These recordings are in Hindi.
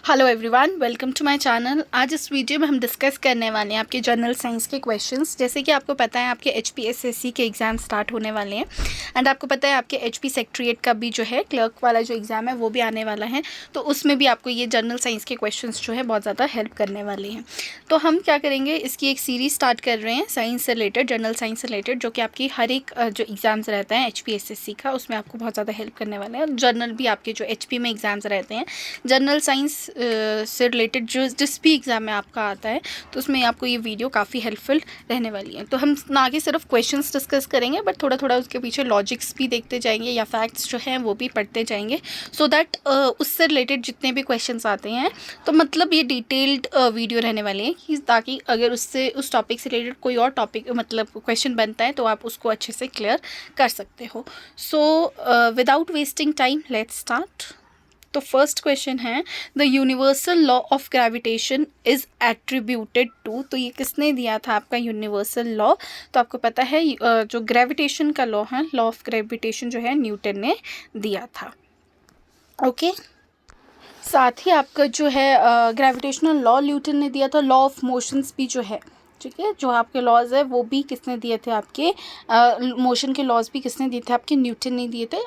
Hello everyone, welcome to my channel. आज इस वीडियो में हम डिस्कस करने वाले हैं आपके जनरल साइंस के क्वेश्चंस। जैसे कि आपको पता है आपके HPSSC के एग्ज़ाम स्टार्ट होने वाले हैं एंड आपको पता है आपके HP सेक्रेटरीट का भी जो है क्लर्क वाला जो एग्ज़ाम है वो भी आने वाला है। तो उसमें भी आपको ये जनरल साइंस के क्वेश्चंस जो है बहुत ज़्यादा हेल्प करने वाले हैं। तो हम क्या करेंगे, इसकी एक सीरीज़ स्टार्ट कर रहे हैं साइंस से रिलेटेड, जनरल साइंस से रिलेटेड, जो कि आपकी हर एक जो एग्ज़ाम्स रहता है HPSSC का उसमें आपको बहुत ज़्यादा हेल्प करने वाले हैं। जनरल भी आपके जो HP में एग्ज़ाम्स रहते हैं, जनरल साइंस से रिलेटेड जो जिस भी एग्ज़ाम में आपका आता है तो उसमें आपको ये वीडियो काफ़ी हेल्पफुल रहने वाली है। तो हम ना आगे सिर्फ क्वेश्चंस डिस्कस करेंगे बट थोड़ा थोड़ा उसके पीछे लॉजिक्स भी देखते जाएंगे या फैक्ट्स जो हैं वो भी पढ़ते जाएंगे, सो दैट उससे रिलेटेड जितने भी क्वेश्चंस आते हैं तो मतलब ये डिटेल्ड वीडियो रहने वाली है कि ताकि अगर उससे उस टॉपिक से रिलेटेड कोई और टॉपिक मतलब क्वेश्चन बनता है तो आप उसको अच्छे से क्लियर कर सकते हो। So without wasting time let's start. तो फर्स्ट क्वेश्चन है, the universal law of gravitation is attributed to. तो ये किसने दिया था आपका यूनिवर्सल लॉ? तो आपको पता है जो ग्रेविटेशन का लॉ है, लॉ ऑफ ग्रेविटेशन जो है न्यूटन ने दिया था। ओके साथ ही आपका जो है ग्रेविटेशनल लॉ न्यूटन ने दिया था। लॉ ऑफ मोशंस भी जो है, ठीक है, जो आपके लॉज है वो भी किसने दिए थे? आपके मोशन के लॉज भी किसने दिए थे? आपके न्यूटन ने दिए थे।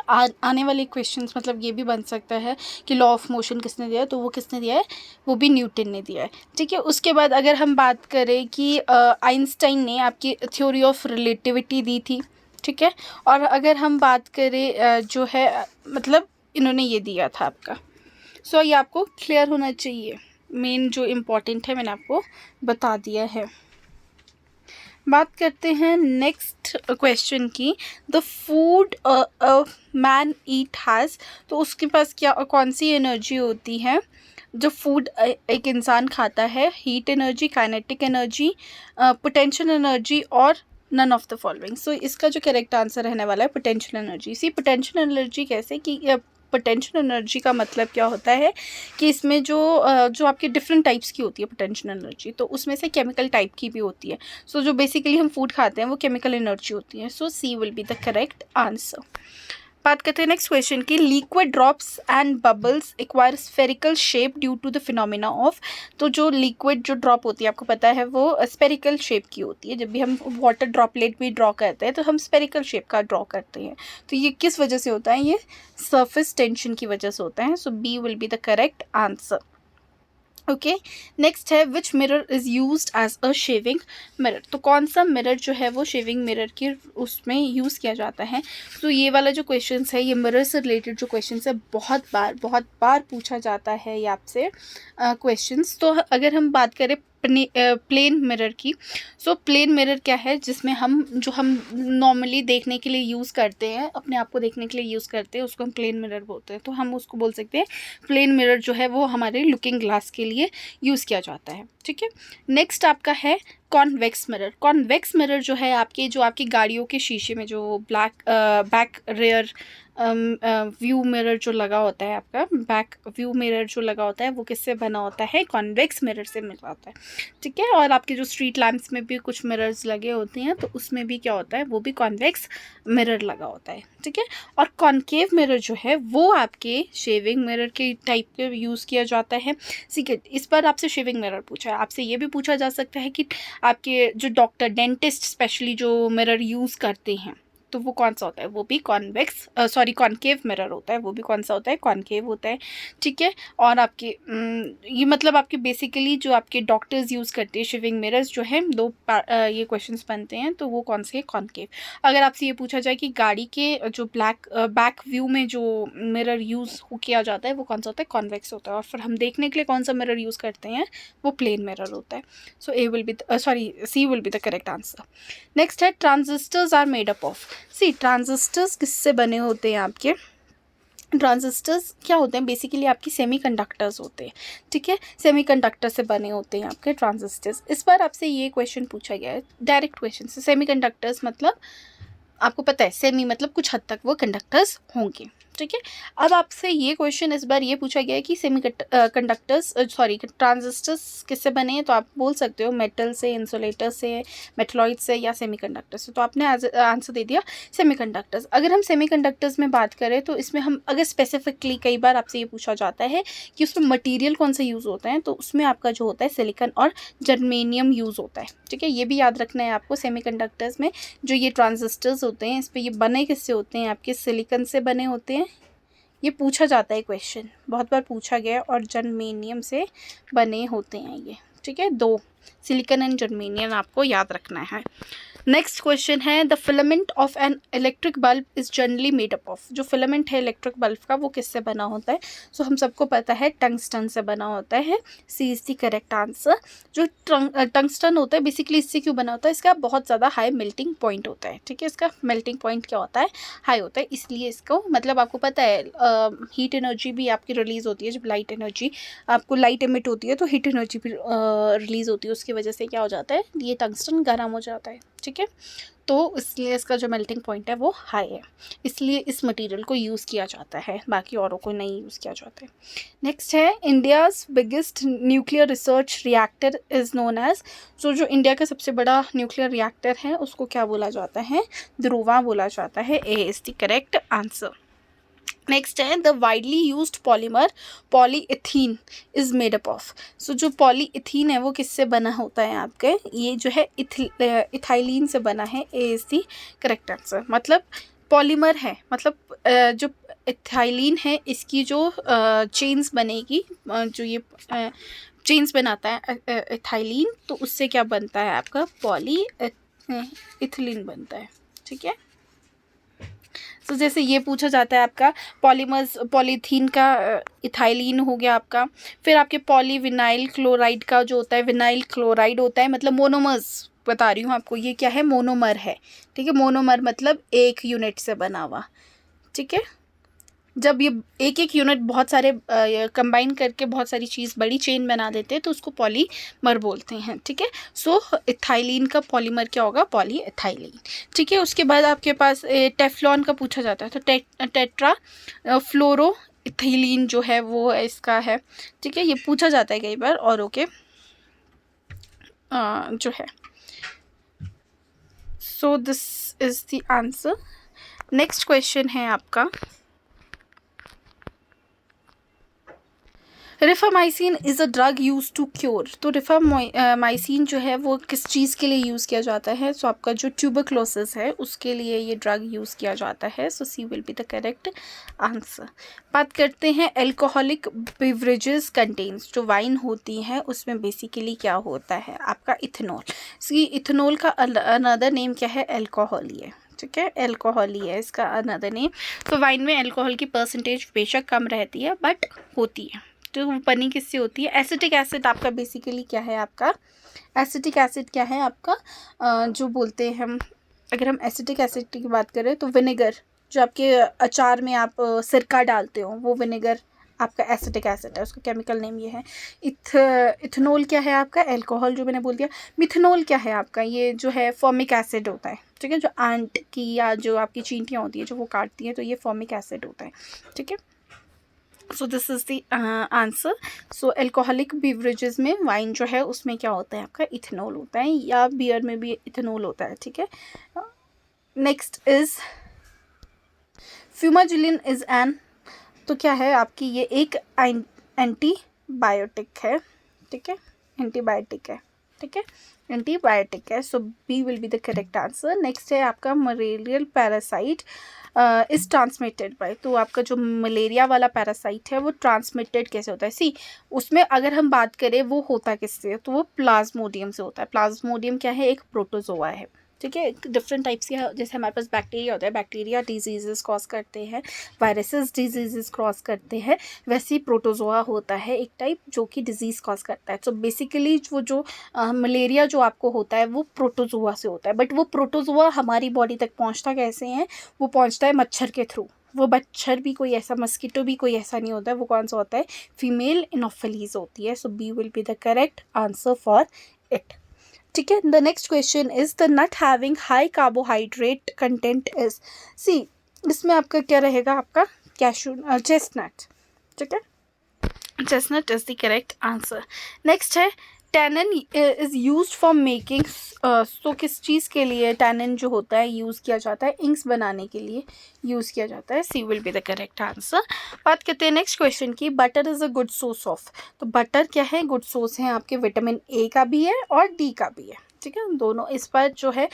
आने वाले क्वेश्चंस मतलब ये भी बन सकता है कि लॉ ऑफ मोशन किसने दिया है, तो वो किसने दिया है? वो भी न्यूटन ने दिया है, ठीक है। उसके बाद अगर हम बात करें कि आइंस्टाइन ने आपकी थ्योरी ऑफ रिलेटिविटी दी थी, ठीक है। और अगर हम बात करें जो है मतलब इन्होंने ये दिया था आपका। सो ये आपको क्लियर होना चाहिए, मेन जो इम्पोर्टेंट है मैंने आपको बता दिया है। बात करते हैं नेक्स्ट क्वेश्चन की, the food man eat has. तो उसके पास क्या कौन सी एनर्जी होती है जो फूड एक इंसान खाता है? Heat energy, kinetic energy, potential energy और नन ऑफ द फॉलोइंग। सो इसका जो करेक्ट आंसर रहने वाला है पोटेंशियल एनर्जी। सी पोटेंशियल एनर्जी कैसे कि पोटेंशियल एनर्जी का मतलब क्या होता है कि इसमें जो आपकी डिफरेंट टाइप्स की होती है पोटेंशियल एनर्जी, तो उसमें से केमिकल टाइप की भी होती है। सो जो बेसिकली हम फूड खाते हैं वो केमिकल एनर्जी होती है। So C will be the correct answer. बात करते हैं नेक्स्ट क्वेश्चन की, liquid drops and bubbles acquire spherical shape due to the phenomena of. तो जो लिक्विड जो ड्रॉप होती है आपको पता है वो स्फेरिकल शेप की होती है। जब भी हम वाटर ड्रॉपलेट भी ड्रॉ करते हैं तो हम स्फेरिकल शेप का ड्रॉ करते हैं। तो ये किस वजह से होता है? ये सरफेस टेंशन की वजह से होता है। So B will be the correct answer. Okay next है, which mirror is used as a shaving mirror. तो कौन सा मिरर जो है वो शेविंग मिरर के उसमें यूज़ किया जाता है? तो ये वाला जो क्वेश्चन है ये मिरर से रिलेटेड जो क्वेश्चन है बहुत बार पूछा जाता है ये आपसे क्वेश्चंस। तो अगर हम बात करें प्लेन मिरर की, सो प्लेन मिरर क्या है? जिसमें हम नॉर्मली देखने के लिए यूज़ करते हैं, अपने आप को देखने के लिए यूज़ करते हैं, उसको हम प्लेन मिरर बोलते हैं। तो हम उसको बोल सकते हैं प्लेन मिरर जो है वो हमारे लुकिंग ग्लास के लिए यूज़ किया जाता है, ठीक है। नेक्स्ट आपका है कॉन्वेक्स मिरर। कॉन्वेक्स मिरर जो है आपकी गाड़ियों के शीशे में जो बैक रेयर व्यू मिरर जो लगा होता है, आपका बैक व्यू मिरर जो लगा होता है वो किससे बना होता है? कॉन्वेक्स मिरर से मिला होता है, ठीक है। और आपके जो स्ट्रीट लैम्प्स में भी कुछ मिरर्स लगे होते हैं तो उसमें भी क्या होता है? वो भी कॉन्वेक्स मिरर लगा होता है, ठीक है। और कॉनकेव मिरर जो है वो आपके शेविंग मिरर के टाइप के यूज़ किया जाता है, ठीक है। इस पर आपसे शेविंग मिरर पूछा है, आपसे ये भी पूछा जा सकता है कि आपके जो डॉक्टर डेंटिस्ट स्पेशली जो मिरर यूज़ करते हैं तो वो कौन सा होता है? वो भी कॉनकेव मिरर होता है। वो भी कौन सा होता है? कॉनकेव होता है, ठीक है। और आपके ये मतलब आपके बेसिकली जो आपके डॉक्टर्स यूज़ करते हैं शेविंग मिरर्स जो है ये क्वेश्चंस बनते हैं तो वो कौन से है? कॉनकेव। अगर आपसे ये पूछा जाए कि गाड़ी के जो बैक व्यू में जो मिरर यूज़ किया जाता है वो कौन सा होता है? कॉन्वेक्स होता है। और फिर हम देखने के लिए कौन सा मिरर यूज़ करते हैं? वो प्लेन मिरर होता है। So C will be the correct answer. Next है, transistors are made up of. C transistors किससे बने होते हैं? आपके ट्रांजिस्टर्स क्या होते हैं? बेसिकली आपकी सेमीकंडक्टर्स होते हैं, ठीक है। सेमीकंडक्टर से बने होते हैं आपके ट्रांजिस्टर्स। इस बार आपसे ये क्वेश्चन पूछा गया है, डायरेक्ट क्वेश्चन से। सेमीकंडक्टर्स मतलब आपको पता है सेमी मतलब कुछ हद तक वो कंडक्टर्स होंगे, ठीक है। अब आपसे ये क्वेश्चन इस बार ये पूछा गया है कि ट्रांजिस्टर्स किससे बने हैं, तो आप बोल सकते हो मेटल से, इंसुलेटर से, मेटलॉइड से या सेमीकंडक्टर से। तो आपने आंसर दे दिया सेमीकंडक्टर्स। अगर हम सेमीकंडक्टर्स में बात करें तो इसमें हम अगर स्पेसिफिकली कई बार आपसे ये पूछा जाता है कि उसमें मटीरियल कौन सा यूज़ होता है, तो उसमें आपका जो होता है सिलिकॉन और जर्मेनियम यूज़ होता है, ठीक है। ये भी याद रखना है आपको। सेमीकंडक्टर्स में जो ये ट्रांजिस्टर्स होते हैं, इस पर ये बने किससे होते हैं, आपके सिलिकॉन से बने होते हैं। ये पूछा जाता है क्वेश्चन, बहुत बार पूछा गया, और जर्मेनियम से बने होते हैं ये, ठीक है। 2 सिलिकॉन एंड जर्मेनियम आपको याद रखना है। नेक्स्ट क्वेश्चन है the filament of an electric bulb is generally made up of. जो फिलामेंट है इलेक्ट्रिक बल्ब का वो किससे बना होता है, सो हम सबको पता है टंगस्टन से बना होता है। सी इज़ द करेक्ट आंसर। जो टंगस्टन होता है बेसिकली इससे क्यों बना होता है, इसका बहुत ज़्यादा हाई मेल्टिंग पॉइंट होता है, ठीक है। इसका मेल्टिंग पॉइंट क्या होता है, हाई होता है, इसलिए इसको, मतलब आपको पता है हीट एनर्जी भी आपकी रिलीज़ होती है। जब लाइट एनर्जी आपको लाइट एमिट होती है तो हीट एनर्जी भी रिलीज़ होती है, उसकी वजह से क्या हो जाता है, ये टंगस्टन गर्म हो जाता है, ठीक है। तो इसलिए इसका जो मेल्टिंग पॉइंट है वो हाई है, इसलिए इस मटेरियल को यूज़ किया जाता है, बाकी औरों को नहीं यूज़ किया जाता है। नेक्स्ट है India's biggest nuclear research reactor is known as. जो इंडिया का सबसे बड़ा न्यूक्लियर रिएक्टर है उसको क्या बोला जाता है, ध्रुवा बोला जाता है। A is the correct answer. Next है the widely used polymer polythene is made up of. So जो पॉलीइथीन है वो किससे बना होता है आपके, ये जो है इथाइलिन से बना है। A is the correct answer. मतलब पॉलीमर है, मतलब जो इथाइलिन है इसकी जो चेन्स बनेगी, जो ये चेन्स बनाता है इथाइलिन, तो उससे क्या बनता है आपका पॉली इथिलीन बनता है, ठीक है। तो जैसे ये पूछा जाता है आपका पॉलीमर्स, पॉलीथीन का इथाइलिन हो गया आपका, फिर आपके पॉलीविनाइल क्लोराइड का जो होता है विनाइल क्लोराइड होता है, मतलब मोनोमर्स बता रही हूँ आपको, ये क्या है, मोनोमर है, ठीक है। मोनोमर मतलब एक यूनिट से बना हुआ, ठीक है। जब ये एक एक यूनिट बहुत सारे कंबाइन करके बहुत सारी चीज़ बड़ी चेन बना देते हैं तो उसको पॉलीमर बोलते हैं, ठीक है। सो इथाइलिन का पॉलीमर क्या होगा, पॉली इथाइलिन, ठीक है। उसके बाद आपके पास टेफ्लॉन का पूछा जाता है, तो टेट्रा फ्लोरो इथाइलिन जो है वो इसका है, ठीक है। ये पूछा जाता है कई बार और ओके जो है। So this is the answer. Next question है आपका rifamycin is a drug use to cure. तो रिफामाइसिन जो है वो किस चीज़ के लिए यूज़ किया जाता है, सो आपका जो ट्यूबरक्लोसिस है उसके लिए ये ड्रग यूज़ किया जाता है। So C will be the correct answer. बात करते हैं एल्कोहलिक बिवरेजेस कंटेन्स। जो वाइन होती है उसमें बेसिकली क्या होता है आपका इथेनॉल। सी इथेनॉल का अनदर नेम क्या है, एल्कोहल ही है, ठीक है। एल्कोहल ही है इसका अनदर नेम। तो वाइन में एल्कोहल की परसेंटेज बेशक कम रहती है बट होती है। तो बनी किससे होती है, एसिटिक एसिड आपका बेसिकली क्या है, आपका एसिटिक एसिड क्या है आपका जो बोलते हैं हम, अगर हम एसिटिक एसिड की बात करें तो विनेगर, जो आपके अचार में आप सिरका डालते हो वो विनेगर आपका एसिटिक एसिड है, उसका केमिकल नेम ये है। इथेनॉल क्या है आपका, एल्कोहल जो मैंने बोल दिया। मिथेनॉल क्या है आपका, ये जो है फॉर्मिक एसिड होता है, ठीक है। जो आंट की या जो आपकी चींटियाँ होती है जो वो काटती हैं तो ये फॉर्मिक एसिड होता है, ठीक है। So this is the answer. So alcoholic beverages में वाइन जो है उसमें क्या होता है आपका इथेनॉल होता है, या बियर में भी इथेनॉल होता है, ठीक है। Next is fumagillin is an. तो क्या है आपकी, ये एक एंटीबायोटिक है, ठीक है, एंटीबायोटिक है, ठीक है, एंटीबायोटिक है। So B will be the correct answer. Next है आपका malarial parasite is transmitted by. तो आपका जो मलेरिया वाला पैरासाइट है वो ट्रांसमिटेड कैसे होता है, सी उसमें अगर हम बात करें वो होता किससे, तो वो प्लाज्मोडियम से होता है। प्लाज्मोडियम क्या है, एक प्रोटोजोआ है, ठीक है। डिफरेंट टाइप्स के, जैसे हमारे पास बैक्टीरिया होता है, बैक्टीरिया डिजीज़ कॉज करते हैं, वायरसेस डिजीज़ कॉज करते हैं, वैसे ही प्रोटोजोआ होता है एक टाइप जो कि डिजीज़ कॉज करता है। सो बेसिकली वो जो मलेरिया जो आपको होता है वो प्रोटोजोआ से होता है, बट वो प्रोटोजोआ हमारी बॉडी तक पहुंचता कैसे हैं, वो पहुंचता है मच्छर के थ्रू। वो मच्छर भी कोई ऐसा, मस्कीटो भी कोई ऐसा नहीं होता है, वो कौन सा होता है, फीमेल एनोफिलीज होती है। So B will be the correct answer for it, ठीक है। The next question is the nut having high carbohydrate content is. C इसमें आपका क्या रहेगा, आपका कैशू चेस्टनट, ठीक है, chestnut is the correct answer. Next है tannin is used for making, तो किस चीज़ के लिए टैनिन जो होता है यूज़ किया जाता है, इंक्स बनाने के लिए यूज़ किया जाता है। C will be the correct answer. बात करते हैं नेक्स्ट क्वेश्चन की, butter is a good source of, तो बटर क्या है, गुड सोर्स है आपके विटामिन ए का भी है और डी का भी है, ठीक है, दोनों इस पर जो है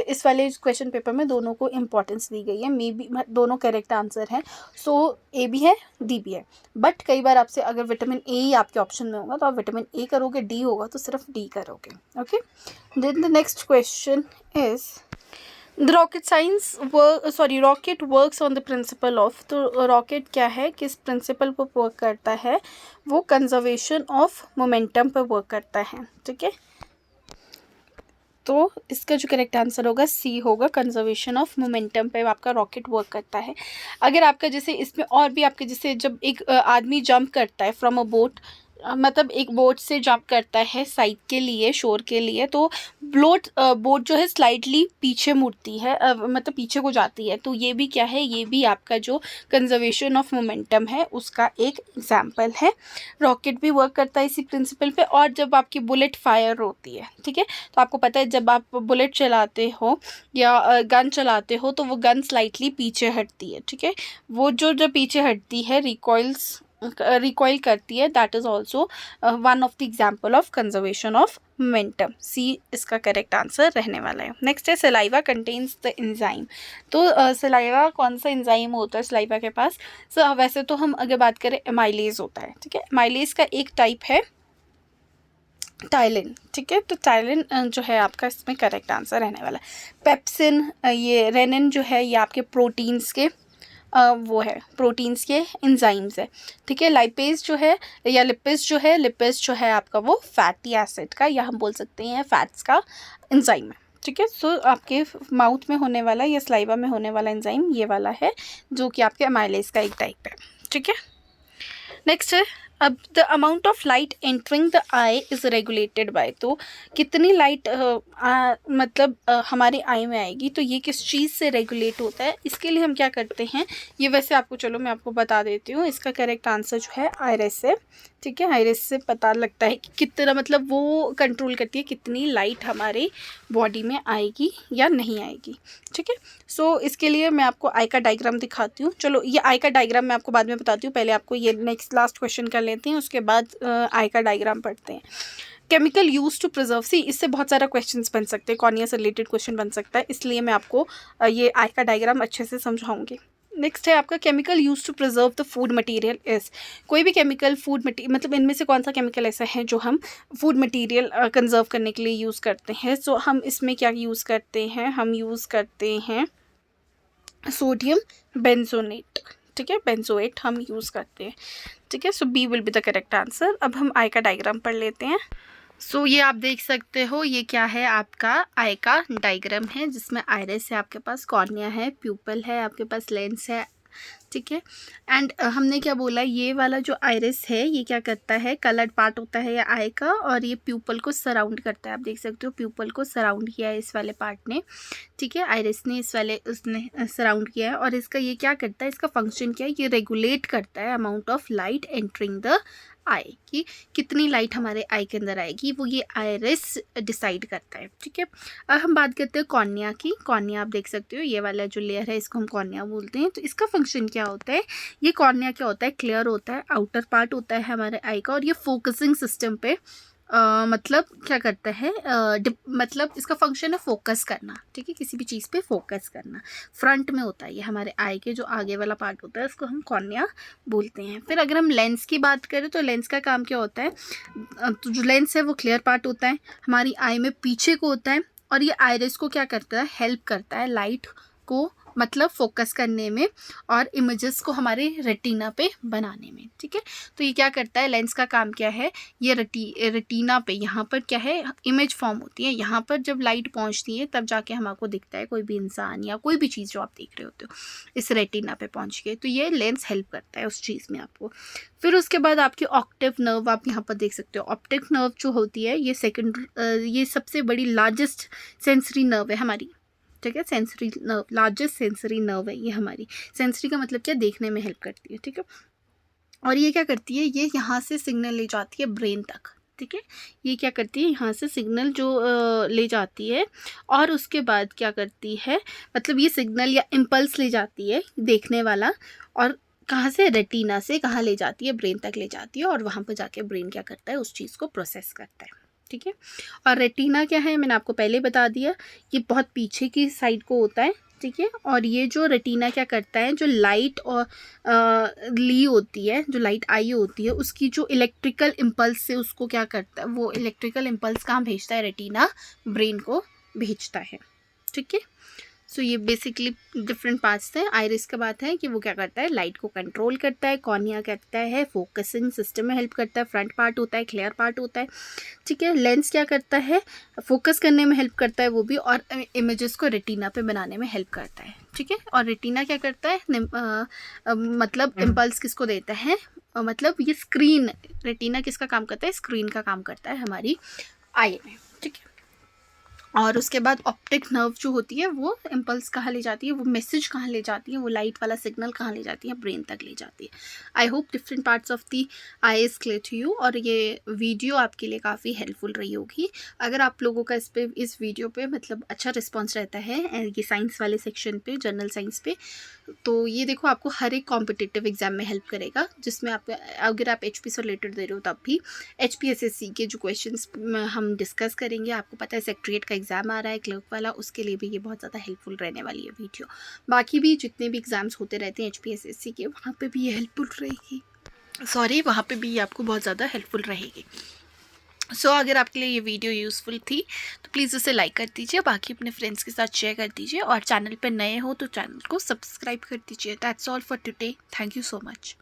इस वाले क्वेश्चन पेपर में दोनों को इम्पोर्टेंस दी गई है, मे बी दोनों करेक्ट आंसर हैं, सो ए भी है डी भी है, बट कई बार आपसे अगर विटामिन ए ही आपके ऑप्शन में होगा तो आप विटामिन ए करोगे, डी होगा तो सिर्फ डी करोगे, okay. Then the next question is the rocket works on the principle of, तो रॉकेट क्या है, किस प्रिंसिपल पर वर्क करता है, वो कंजर्वेशन ऑफ मोमेंटम पर वर्क करता है, ठीक है, तो इसका जो करेक्ट आंसर होगा सी होगा, कंजर्वेशन ऑफ मोमेंटम पे आपका रॉकेट वर्क करता है। अगर आपका जैसे इसमें और भी आपके जैसे जब एक आदमी जंप करता है फ्रॉम अ बोट, मतलब एक बोट से जंप करता है साइड के लिए, शोर के लिए, तो बोट जो है स्लाइडली पीछे मुड़ती है, मतलब पीछे को जाती है, तो ये भी क्या है, ये भी आपका जो कंजर्वेशन ऑफ मोमेंटम है उसका एक एग्जाम्पल है। रॉकेट भी वर्क करता है इसी प्रिंसिपल पे। और जब आपकी बुलेट फायर होती है, ठीक है, तो आपको पता है जब आप बुलेट चलाते हो या गन चलाते हो तो वो गन स्लाइटली पीछे हटती है, ठीक है, वो जो पीछे हटती है रिकॉइल करती है, that is also one of the example of conservation of momentum. C इसका करेक्ट आंसर रहने वाला है। नेक्स्ट है सलाइवा कंटेन्स द एंजाइम, तो सलाइवा कौन सा एंजाइम होता है सलाइवा के पास, वैसे तो हम अगर बात करें एमाइलेज होता है, ठीक है, एमाइलेज का एक टाइप है टाइलिन, ठीक है, तो टाइलिन जो है आपका इसमें करेक्ट आंसर रहने वाला है। पेप्सिन, ये रेनिन जो है ये आपके प्रोटीन्स के वो है, प्रोटीन्स के एंजाइम्स है, ठीक है। लाइपेज जो है या लिपिज जो है आपका वो फैटी एसिड का, या हम बोल सकते हैं फैट्स का एंजाइम है, ठीक है। सो आपके माउथ में होने वाला या स्लाइवा में होने वाला एंजाइम ये वाला है जो कि आपके एमाइलेज का एक टाइप है, ठीक है। नेक्स्ट है अब the amount of light entering the I is regulated by, तो कितनी लाइट मतलब हमारे आई में आएगी, तो ये किस चीज़ से रेगुलेट होता है, इसके लिए हम क्या करते हैं, ये वैसे आपको चलो मैं आपको बता देती हूँ। इसका करेक्ट आंसर जो है आइरिस से, ठीक है, आइरिस से पता लगता है कि कितना, मतलब वो कंट्रोल करती है कितनी लाइट हमारे बॉडी में आएगी या नहीं आएगी, ठीक है। सो इसके लिए मैं आपको आई का डायग्राम दिखाती हूँ। चलो ये आई का डायग्राम मैं आपको बाद में बताती हूँ, पहले आपको ये नेक्स्ट लास्ट क्वेश्चन कर लेते हैं, उसके बाद आई का डायग्राम पढ़ते हैं। केमिकल यूज टू प्रिजर्व, सी इससे बहुत सारा क्वेश्चंस बन सकते हैं, कॉर्निया से रिलेटेड क्वेश्चन बन सकता है, इसलिए मैं आपको ये आई का डायग्राम अच्छे से समझाऊंगी। नेक्स्ट है आपका chemical use to preserve the food material is, कोई भी केमिकल फूड मटेरियल, मतलब इनमें से कौन सा केमिकल ऐसा है जो हम फूड मटेरियल कंजर्व करने के लिए यूज़ करते हैं। सो हम इसमें क्या यूज़ करते हैं, हम यूज़ करते हैं सोडियम बेंजोनेट, ठीक है, बेंजोएट हम यूज़ करते हैं, ठीक है। So B will be the correct answer. अब हम आई का डायग्राम पढ़ लेते हैं। सो ये आप देख सकते हो, ये क्या है, आपका आई का डायग्राम है जिसमें आइरिस है, आपके पास कॉर्निया है, प्यूपल है, आपके पास लेंस है, ठीक है। एंड हमने क्या बोला, ये वाला जो आइरिस है ये क्या करता है, कलर्ड पार्ट होता है ये आई का, और ये प्यूपल को सराउंड करता है। आप देख सकते हो प्यूपल को सराउंड किया है इस वाले पार्ट ने, ठीक है, आइरिस ने इस वाले उसने सराउंड किया है। और इसका ये क्या करता है, इसका फंक्शन क्या है, ये रेगुलेट करता है amount of light entering the eye, कि कितनी लाइट हमारे आई के अंदर आएगी, वो ये आइरिस डिसाइड करता है, ठीक है। अब हम बात करते हैं कॉर्निया की। कॉर्निया आप देख सकते हो ये वाला जो लेयर है इसको हम कॉर्निया बोलते हैं। तो इसका फंक्शन क्या होता है, ये कॉर्निया क्या होता है, क्लियर होता है, आउटर पार्ट होता है हमारे आई का, और ये फोकसिंग सिस्टम पे मतलब क्या करता है, मतलब इसका फंक्शन है फोकस करना, ठीक है, किसी भी चीज़ पे फोकस करना। फ्रंट में होता है ये हमारे आई के जो आगे वाला पार्ट होता है उसको हम कॉर्निया बोलते हैं। फिर अगर हम लेंस की बात करें तो लेंस का काम क्या होता है, तो जो लेंस है वो क्लियर पार्ट होता है, हमारी आई में पीछे को होता है, और ये आइरिस को क्या करता है, हेल्प करता है लाइट को मतलब फोकस करने में और इमेजेस को हमारे रेटिना पे बनाने में, ठीक है। तो ये क्या करता है, लेंस का काम क्या है, ये रेटिना पे यहाँ पर क्या है, इमेज फॉर्म होती है, यहाँ पर जब लाइट पहुँचती है तब जाके हमको दिखता है कोई भी इंसान या कोई भी चीज़ जो आप देख रहे होते हो इस रेटिना पे पहुँच के, तो ये लेंस हेल्प करता है उस चीज़ में आपको। फिर उसके बाद आपकी ऑप्टिक नर्व आप यहाँ पर देख सकते हो। ऑप्टिक नर्व जो होती है ये ये सबसे बड़ी लार्जेस्ट सेंसरी नर्व है हमारी, ठीक है। Sensory nerve, largest sensory nerve है ये हमारी। सेंसरी का मतलब क्या, देखने में हेल्प करती है, ठीक है। और ये क्या करती है, ये यहाँ से सिग्नल ले जाती है ब्रेन तक, ठीक है। ये क्या करती है, यहाँ से सिग्नल जो ले जाती है, और उसके बाद क्या करती है, मतलब ये सिग्नल या इम्पल्स ले जाती है देखने वाला, और कहाँ से, रेटिना से कहाँ ले जाती है, ब्रेन तक ले जाती है, और वहाँ पर जाके ब्रेन क्या करता है, उस चीज़ को प्रोसेस करता है, ठीक है। और रेटिना क्या है, मैंने आपको पहले बता दिया, ये बहुत पीछे की साइड को होता है, ठीक है। और ये जो रेटिना क्या करता है, जो लाइट और ली होती है, जो लाइट आई होती है, उसकी जो इलेक्ट्रिकल इम्पल्स से उसको क्या करता है, वो इलेक्ट्रिकल इम्पल्स कहाँ भेजता है, रेटिना ब्रेन को भेजता है, ठीक है। सो ये बेसिकली डिफरेंट पार्ट्स हैं। आइरिस का बात है कि वो क्या करता है, लाइट को कंट्रोल करता है। कॉर्निया करता है फोकसिंग सिस्टम में हेल्प करता है। फ्रंट पार्ट होता है, क्लियर पार्ट होता है, ठीक है। लेंस क्या करता है, फोकस करने में हेल्प करता है वो भी, और इमेजेस को रेटिना पे बनाने में हेल्प करता है, ठीक है। और रेटिना क्या करता है, मतलब इम्पल्स किसको देता है, मतलब ये स्क्रीन, रेटिना किसका काम करता है, स्क्रीन का काम करता है हमारी आई में, ठीक है। और उसके बाद ऑप्टिक नर्व जो होती है, वो इम्पल्स कहाँ ले जाती है, वो मैसेज कहाँ ले जाती है, वो लाइट वाला सिग्नल कहाँ ले जाती है, ब्रेन तक ले जाती है। I hope different parts of the eye is clear to you, और ये वीडियो आपके लिए काफ़ी हेल्पफुल रही होगी। अगर आप लोगों का इस वीडियो पे मतलब अच्छा रिस्पॉन्स रहता है ये साइंस वाले सेक्शन पे, जनरल साइंस पे, तो ये देखो आपको हर एक कॉम्पिटिटिव एग्जाम में हेल्प करेगा, जिसमें आप अगर आप HP से रिलेटेड दे रहे हो तब भी HPSSC के जो क्वेश्चंस हम डिस्कस करेंगे, आपको पता है सेक्रेटरीट का एग्ज़ाम आ रहा है क्लर्क वाला, उसके लिए भी ये बहुत ज़्यादा हेल्पफुल रहने वाली है वीडियो। बाकी भी जितने भी एग्ज़ाम्स होते रहते हैं HPSSC के, वहाँ पे भी ये हेल्पफुल रहेगी, वहाँ पे भी ये आपको बहुत ज़्यादा हेल्पफुल रहेगी। सो अगर आपके लिए ये वीडियो यूज़फुल थी तो प्लीज़ उसे लाइक कर दीजिए, बाकी अपने फ्रेंड्स के साथ शेयर कर दीजिए, और चैनल पर नए हो तो चैनल को सब्सक्राइब कर दीजिए। That's all for today, thank you so much.